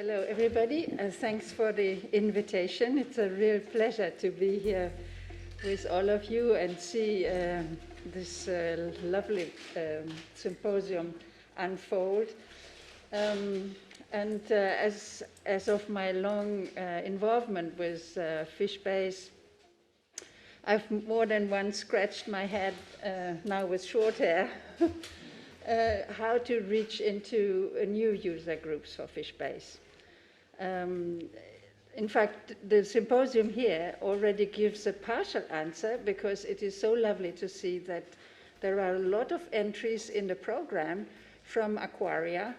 Hello, everybody. Thanks for the invitation. It's a real pleasure to be here with all of you and see this lovely symposium unfold. As of my long involvement with FishBase, I've more than once scratched my head, now with short hair, how to reach into new user groups for FishBase. In fact, the symposium here already gives a partial answer, because it is so lovely to see that there are a lot of entries in the program from aquaria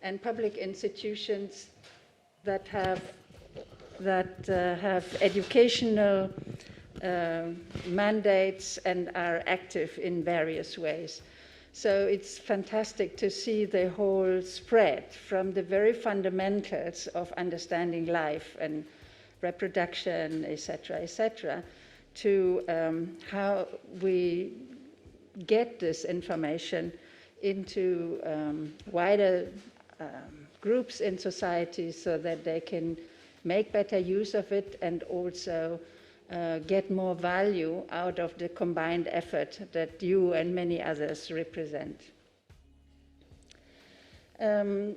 and public institutions that have educational mandates and are active in various ways. So it's fantastic to see the whole spread from the very fundamentals of understanding life and reproduction, etc., to how we get this information into wider groups in society so that they can make better use of it and also get more value out of the combined effort that you and many others represent. In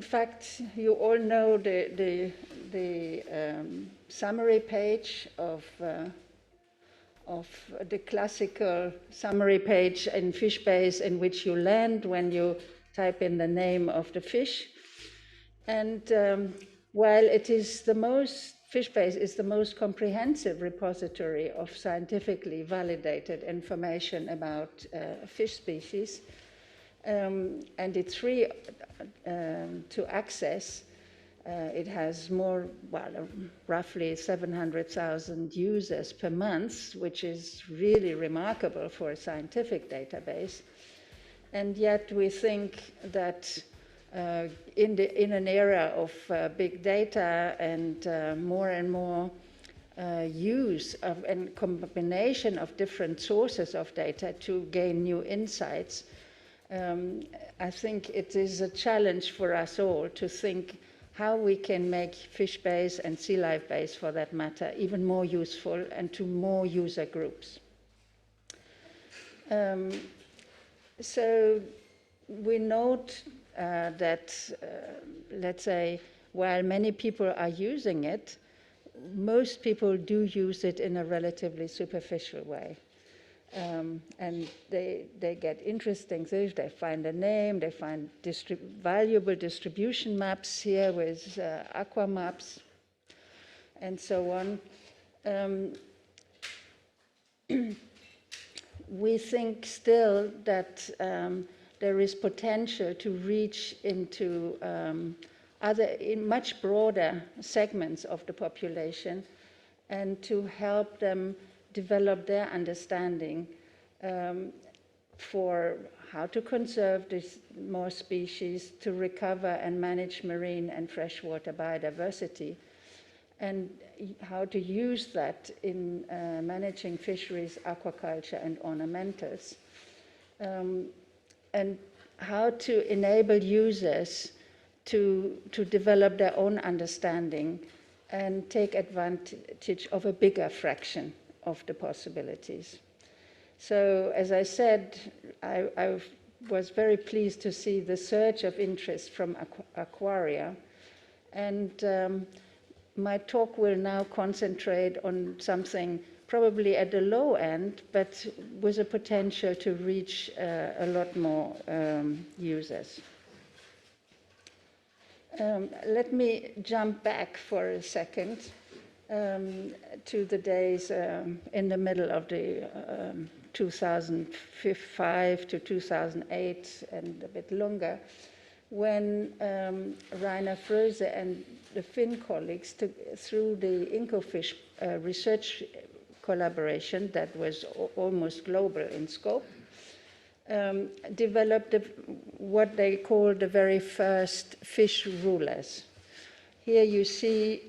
fact, you all know the summary page of the classical summary page in FishBase, in which you land when you type in the name of the fish. And while it is FishBase is the most comprehensive repository of scientifically validated information about fish species, and it's free to access. It has roughly 700,000 users per month, which is really remarkable for a scientific database. And yet we think that in an era of big data and more use of and combination of different sources of data to gain new insights, I think it is a challenge for us all to think how we can make FishBase and SeaLifeBase, for that matter, even more useful and to more user groups. So we note that, let's say, while many people are using it, most people do use it in a relatively superficial way. And they get interesting things. They find a name, they find valuable distribution maps here with aqua maps, and so on. We think still that there is potential to reach into in much broader segments of the population and to help them develop their understanding for how to conserve more species, to recover and manage marine and freshwater biodiversity, and how to use that in managing fisheries, aquaculture, and ornamentals. And how to enable users to develop their own understanding and take advantage of a bigger fraction of the possibilities. So, as I said, I was very pleased to see the surge of interest from aquaria, and my talk will now concentrate on something probably at the low end, but with a potential to reach a lot more users. Let me jump back for a second to the days in the middle of the 2005 to 2008 and a bit longer, when Rainer Fröse and the Finn colleagues through the Incofish research collaboration that was almost global in scope, developed what they call the very first fish rulers. Here you see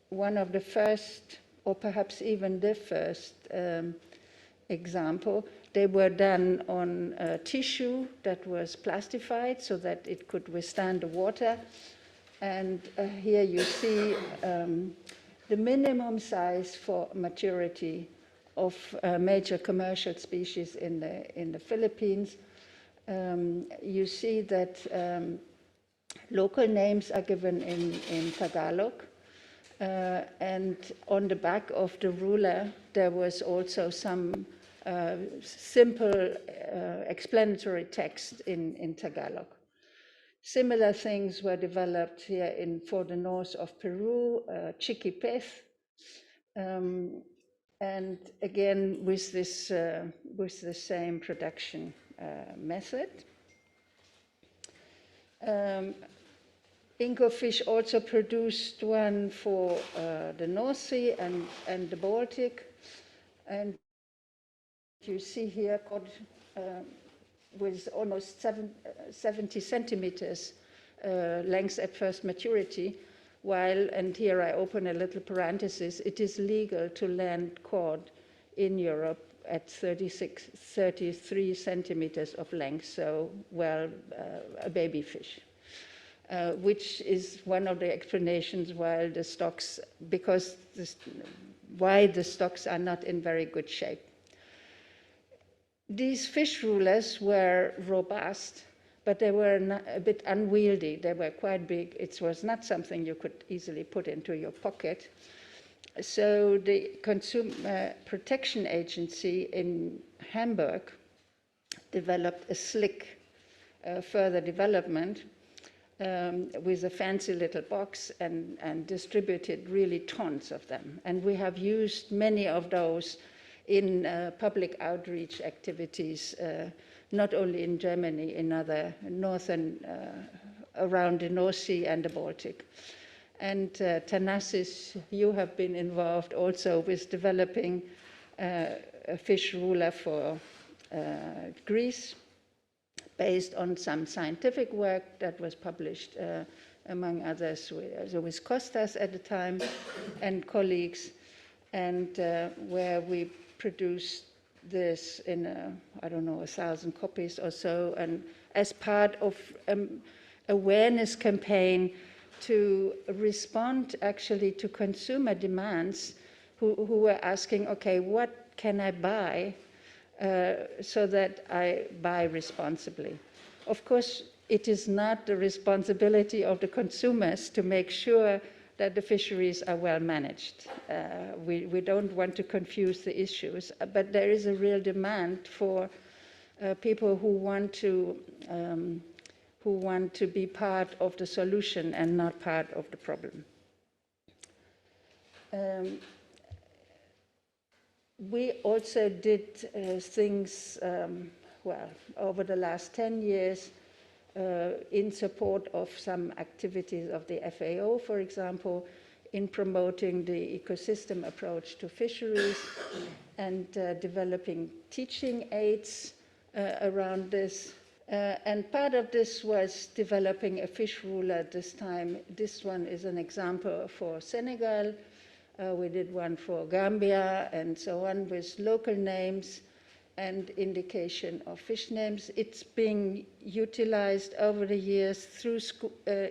one of the first, or perhaps even the first, example. They were done on tissue that was plastified so that it could withstand the water. And here you see the minimum size for maturity of major commercial species in the Philippines. You see that local names are given in Tagalog. And on the back of the ruler, there was also some simple explanatory text in Tagalog. Similar things were developed here for the north of Peru, Chiquipez, and again with the same production method. Inco Fish also produced one for the North Sea and the Baltic, and you see here cod with almost 70 centimeters length at first maturity, while, and here I open a little parenthesis, it is legal to land cod in Europe at 33 centimeters of length, so, well, a baby fish. Which is one of the explanations why the stocks, why the stocks are not in very good shape. These fish rulers were robust, but they were a bit unwieldy. They were quite big. It was not something you could easily put into your pocket. So the Consumer Protection Agency in Hamburg developed a slick further development with a fancy little box and distributed really tons of them. And we have used many of those in public outreach activities, not only in Germany, in other northern, around the North Sea and the Baltic. And Thanasis, you have been involved also with developing a fish ruler for Greece, based on some scientific work that was published, among others, with Kostas at the time and colleagues, and where we produced this in, I don't know, 1,000 copies or so, and as part of awareness campaign to respond actually to consumer demands who were asking, okay, what can I buy so that I buy responsibly? Of course, it is not the responsibility of the consumers to make sure that the fisheries are well managed. We don't want to confuse the issues, but there is a real demand for people who want to be part of the solution and not part of the problem. We also did things, well, over the last 10 years, in support of some activities of the FAO, for example, in promoting the ecosystem approach to fisheries and developing teaching aids around this. And part of this was developing a fish ruler this time. This one is an example for Senegal. We did one for Gambia and so on, with local names and indication of fish names. It's being utilized over the years through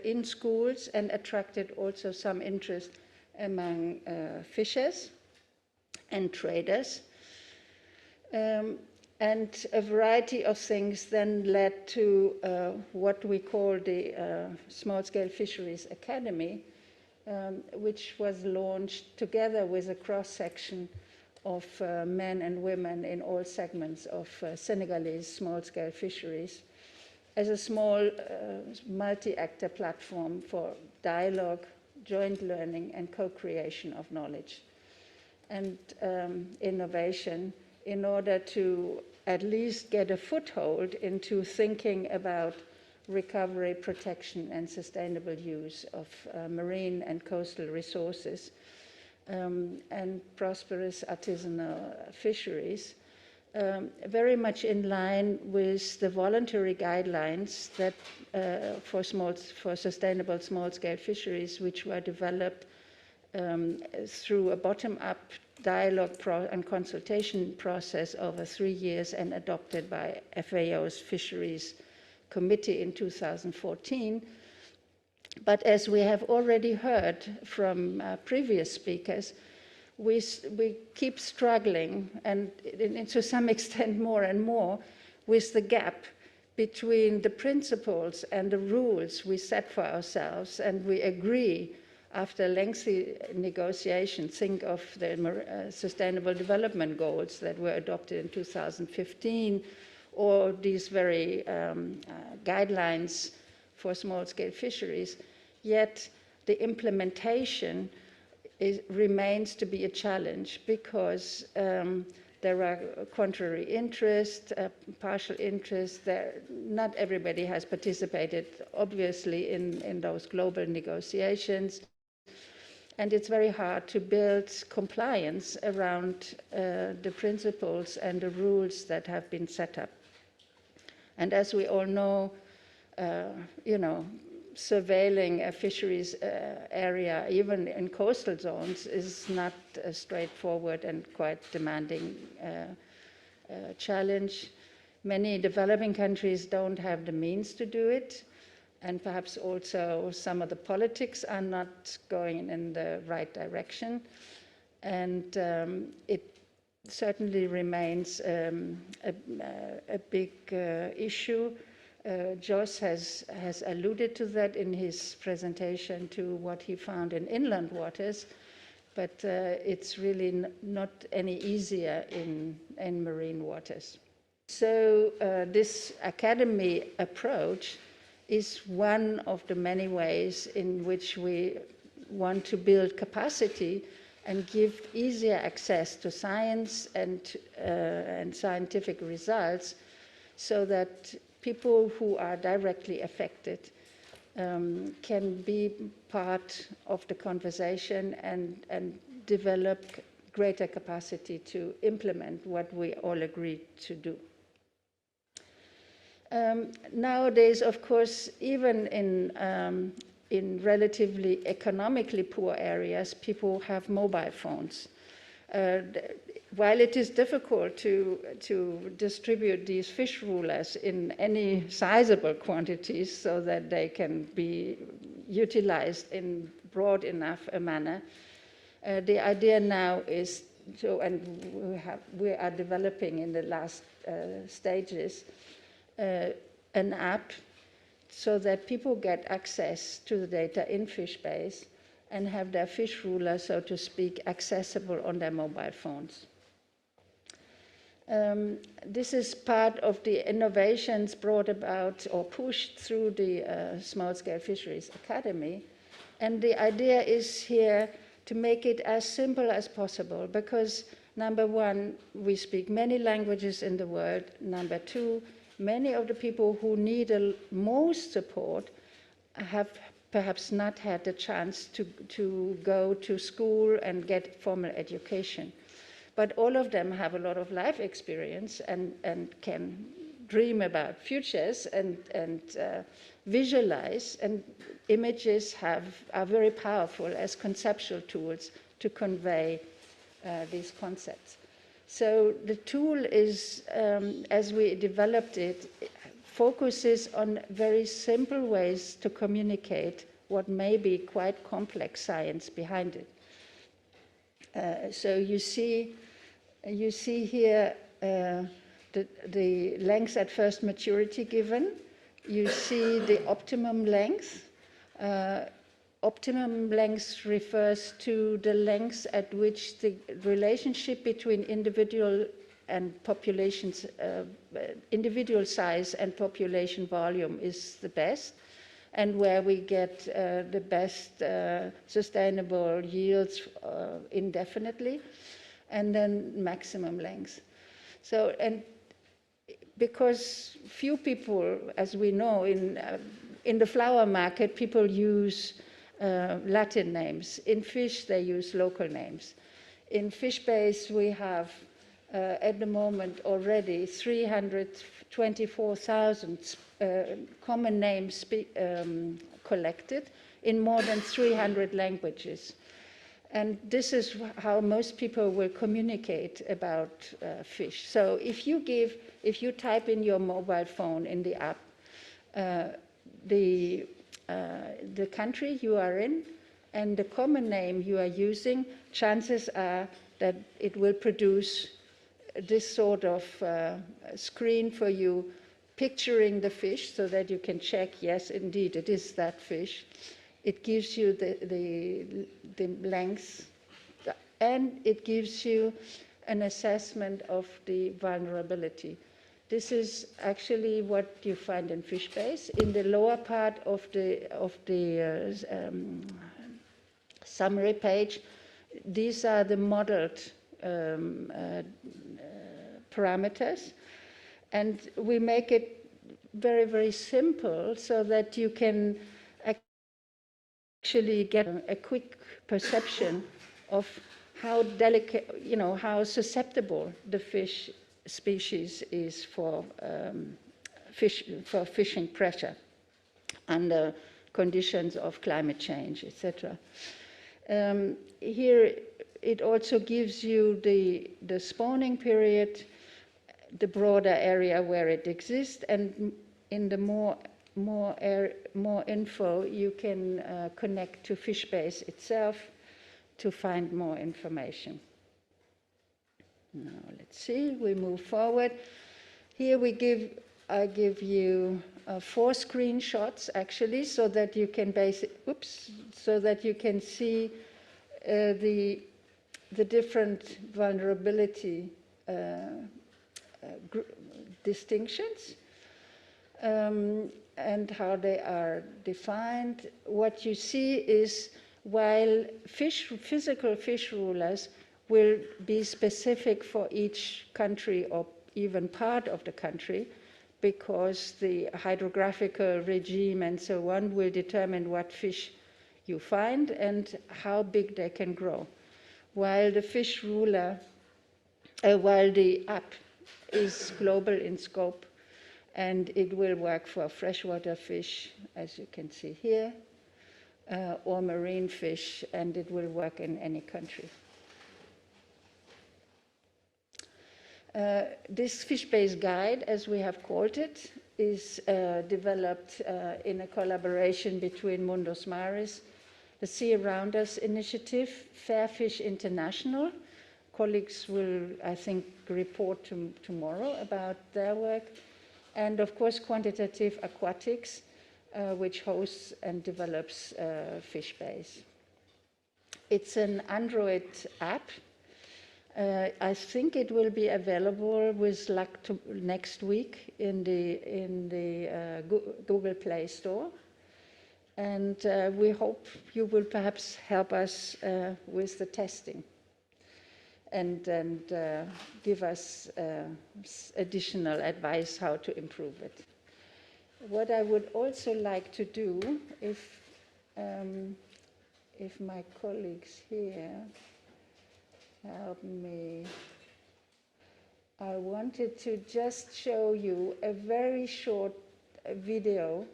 in schools and attracted also some interest among fishers and traders. And a variety of things then led to what we call the Small-Scale Fisheries Academy, which was launched together with a cross-section of men and women in all segments of Senegalese small-scale fisheries as a small multi-actor platform for dialogue, joint learning, and co-creation of knowledge and innovation in order to at least get a foothold into thinking about recovery, protection, and sustainable use of marine and coastal resources and prosperous artisanal fisheries, very much in line with the voluntary guidelines that for sustainable small-scale fisheries, which were developed through a bottom-up dialogue and consultation process over 3 years and adopted by FAO's Fisheries Committee in 2014. But as we have already heard from previous speakers, we keep struggling, and to some extent more and more, with the gap between the principles and the rules we set for ourselves, and we agree after lengthy negotiations. Think of the Sustainable Development Goals that were adopted in 2015, or these very guidelines for small-scale fisheries, yet the implementation remains to be a challenge because there are contrary interests, partial interests. Not everybody has participated, obviously, in those global negotiations. And it's very hard to build compliance around the principles and the rules that have been set up. And as we all know, surveilling a fisheries area, even in coastal zones, is not a straightforward and quite demanding challenge. Many developing countries don't have the means to do it, and perhaps also some of the politics are not going in the right direction. And it certainly remains a big issue. Jos has alluded to that in his presentation, to what he found in inland waters, but it's really not any easier in marine waters. So this academy approach is one of the many ways in which we want to build capacity and give easier access to science and scientific results, so that people who are directly affected can be part of the conversation and develop greater capacity to implement what we all agree to do. Nowadays, of course, even in relatively economically poor areas, people have mobile phones. While it is difficult to distribute these fish rulers in any sizable quantities so that they can be utilized in broad enough a manner, the idea now is to, and we are developing in the last stages, an app so that people get access to the data in FishBase and have their fish ruler, so to speak, accessible on their mobile phones. This is part of the innovations brought about or pushed through the Small-Scale Fisheries Academy. And the idea is here to make it as simple as possible, because number one, we speak many languages in the world. Number two, many of the people who need most support have perhaps not had the chance to go to school and get formal education. But all of them have a lot of life experience and can dream about futures and visualize, and images are very powerful as conceptual tools to convey these concepts. So the tool is, as we developed it, focuses on very simple ways to communicate what may be quite complex science behind it. So you see here the length at first maturity given. You see the optimum length. Optimum length refers to the length at which the relationship between individual and populations, individual size and population volume is the best, and where we get the best sustainable yields indefinitely, and then maximum length. So, and because few people, as we know, in the flower market, people use Latin names. In fish, they use local names. In FishBase, we have at the moment already 324,000 common names collected in more than 300 languages. And this is how most people will communicate about fish. So if you type in your mobile phone in the app the country you are in and the common name you are using, chances are that it will produce this sort of screen for you, picturing the fish so that you can check, yes, indeed, it is that fish. It gives you the length, and it gives you an assessment of the vulnerability. This is actually what you find in FishBase. In the lower part of the summary page, these are the modeled parameters, and we make it very, very simple so that you can actually get a quick perception of how delicate, how susceptible the fish species is for fishing pressure under conditions of climate change, etc. Here it also gives you the spawning period, the broader area where it exists, and in the more info you can connect to FishBase itself to find more information. Now let's see, we move forward. Here I give you 4 screenshots actually, so that you can see the different vulnerability distinctions and how they are defined. What you see is, while physical fish rulers will be specific for each country or even part of the country, because the hydrographical regime and so on will determine what fish you find and how big they can grow. While the fish ruler, while the app is global in scope, and it will work for freshwater fish, as you can see here, or marine fish, and it will work in any country. This FishBase guide, as we have called it, is developed in a collaboration between Mundus, the Sea Around Us Initiative, Fairfish International. Colleagues will, I think, report tomorrow about their work. And of course, Quantitative Aquatics, which hosts and develops FishBase. It's an Android app. I think it will be available with luck next week in the Google Play Store. And we hope you will perhaps help us with the testing and give us additional advice how to improve it. What I would also like to do, if my colleagues here help me, I wanted to just show you a very short video.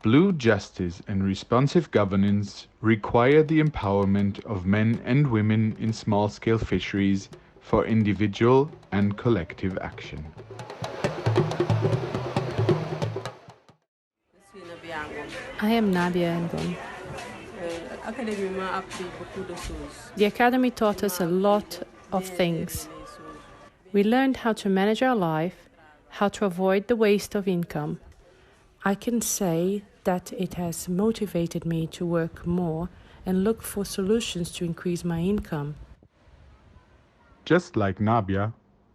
Blue justice and responsive governance require the empowerment of men and women in small-scale fisheries for individual and collective action. I am Nadia Ngon. The Academy taught us a lot of things. We learned how to manage our life, how to avoid the waste of income. I can say that it has motivated me to work more and look for solutions to increase my income. Just like Nabia,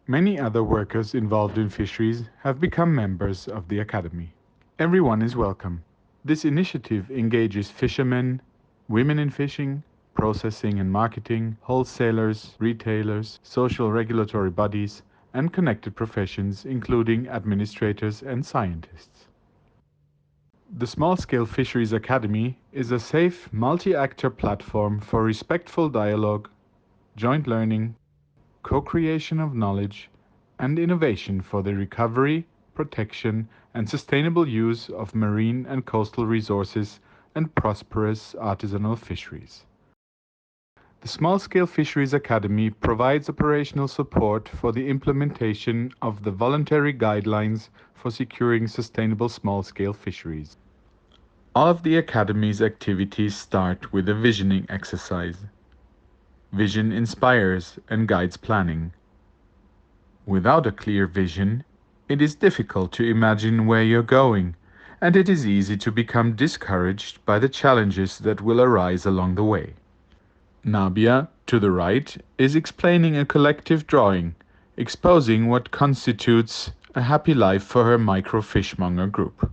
many other workers involved in fisheries have become members of the Academy. Everyone is welcome. This initiative engages fishermen, women in fishing, processing and marketing, wholesalers, retailers, social regulatory bodies, and connected professions, including administrators and scientists. The Small-Scale Fisheries Academy is a safe, multi-actor platform for respectful dialogue, joint learning, co-creation of knowledge, and innovation for the recovery, protection, and sustainable use of marine and coastal resources and prosperous artisanal fisheries. The Small Scale Fisheries Academy provides operational support for the implementation of the voluntary guidelines for securing sustainable small-scale fisheries. All of the Academy's activities start with a visioning exercise. Vision inspires and guides planning. Without a clear vision, it is difficult to imagine where you're going, and it is easy to become discouraged by the challenges that will arise along the way. Nabia, to the right, is explaining a collective drawing, exposing what constitutes a happy life for her micro-fishmonger group.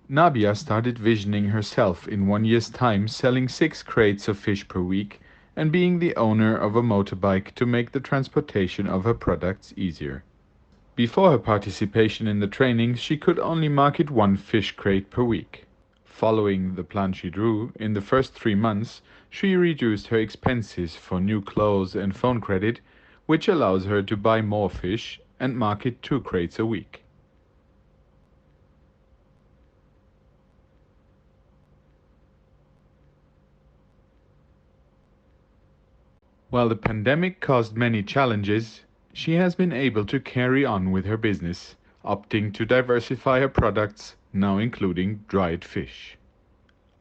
Nabia started visioning herself in 1 year's time selling 6 crates of fish per week and being the owner of a motorbike to make the transportation of her products easier. Before her participation in the training, she could only market 1 fish crate per week. Following the plan she drew, in the first 3 months, she reduced her expenses for new clothes and phone credit, which allows her to buy more fish and market 2 crates a week. While the pandemic caused many challenges, she has been able to carry on with her business, opting to diversify her products, now including dried fish.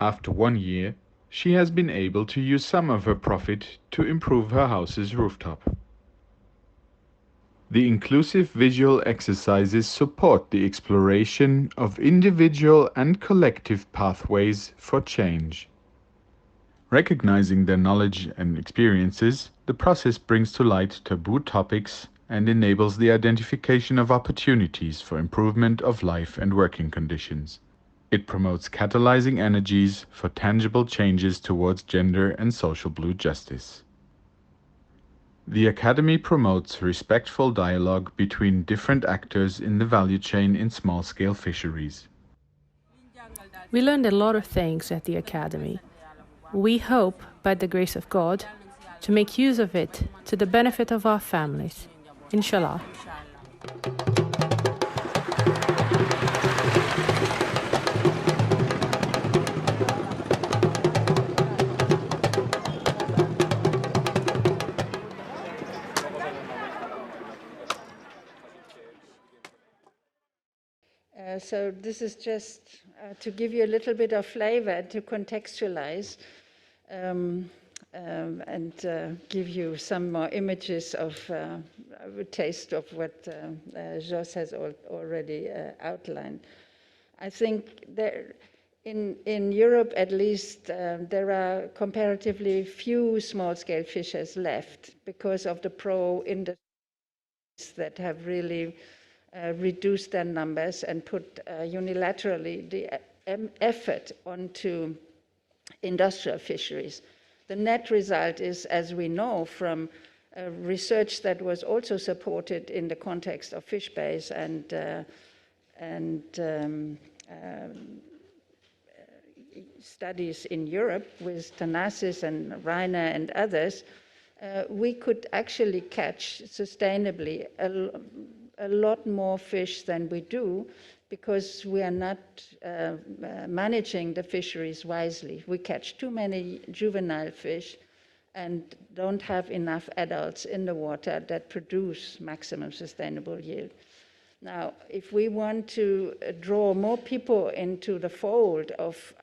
After 1 year, she has been able to use some of her profit to improve her house's rooftop. The inclusive visual exercises support the exploration of individual and collective pathways for change. Recognizing their knowledge and experiences, the process brings to light taboo topics and enables the identification of opportunities for improvement of life and working conditions. It promotes catalyzing energies for tangible changes towards gender and social blue justice. The Academy promotes respectful dialogue between different actors in the value chain in small-scale fisheries. We learned a lot of things at the Academy. We hope, by the grace of God, to make use of it to the benefit of our families. Inshallah. So this is just to give you a little bit of flavor, to contextualize, and give you some more images of a taste of what Jos has already outlined. I think there, in Europe at least, there are comparatively few small-scale fishers left because of the pro-industries that have really reduced their numbers and put unilaterally the effort onto industrial fisheries. The net result is, as we know from research that was also supported in the context of FishBase and studies in Europe with Thanasis and Reiner and others, we could actually catch sustainably a lot more fish than we do because we are not managing the fisheries wisely. We catch too many juvenile fish and don't have enough adults in the water that produce maximum sustainable yield. Now, if we want to draw more people into the fold of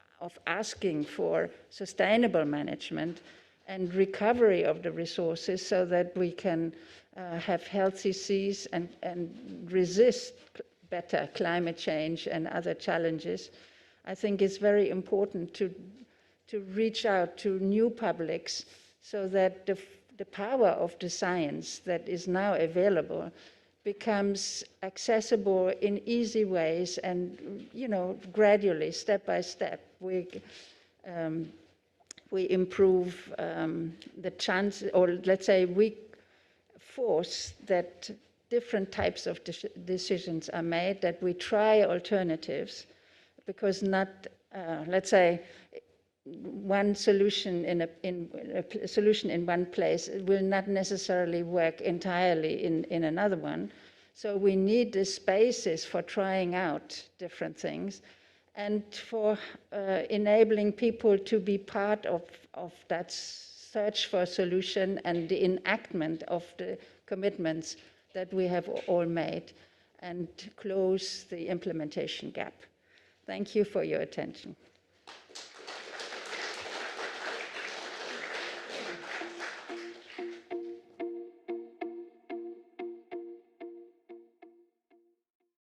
asking for sustainable management and recovery of the resources so that we can have healthy seas and resist better climate change and other challenges, I think it's very important to reach out to new publics so that the power of the science that is now available becomes accessible in easy ways and, gradually, step by step, we improve the chance, or let's say we force that different types of decisions are made, that we try alternatives, because not, let's say, one solution a solution in one place will not necessarily work entirely in another one. So we need the spaces for trying out different things and for enabling people to be part of that search for a solution and the enactment of the commitments that we have all made and close the implementation gap. Thank you for your attention.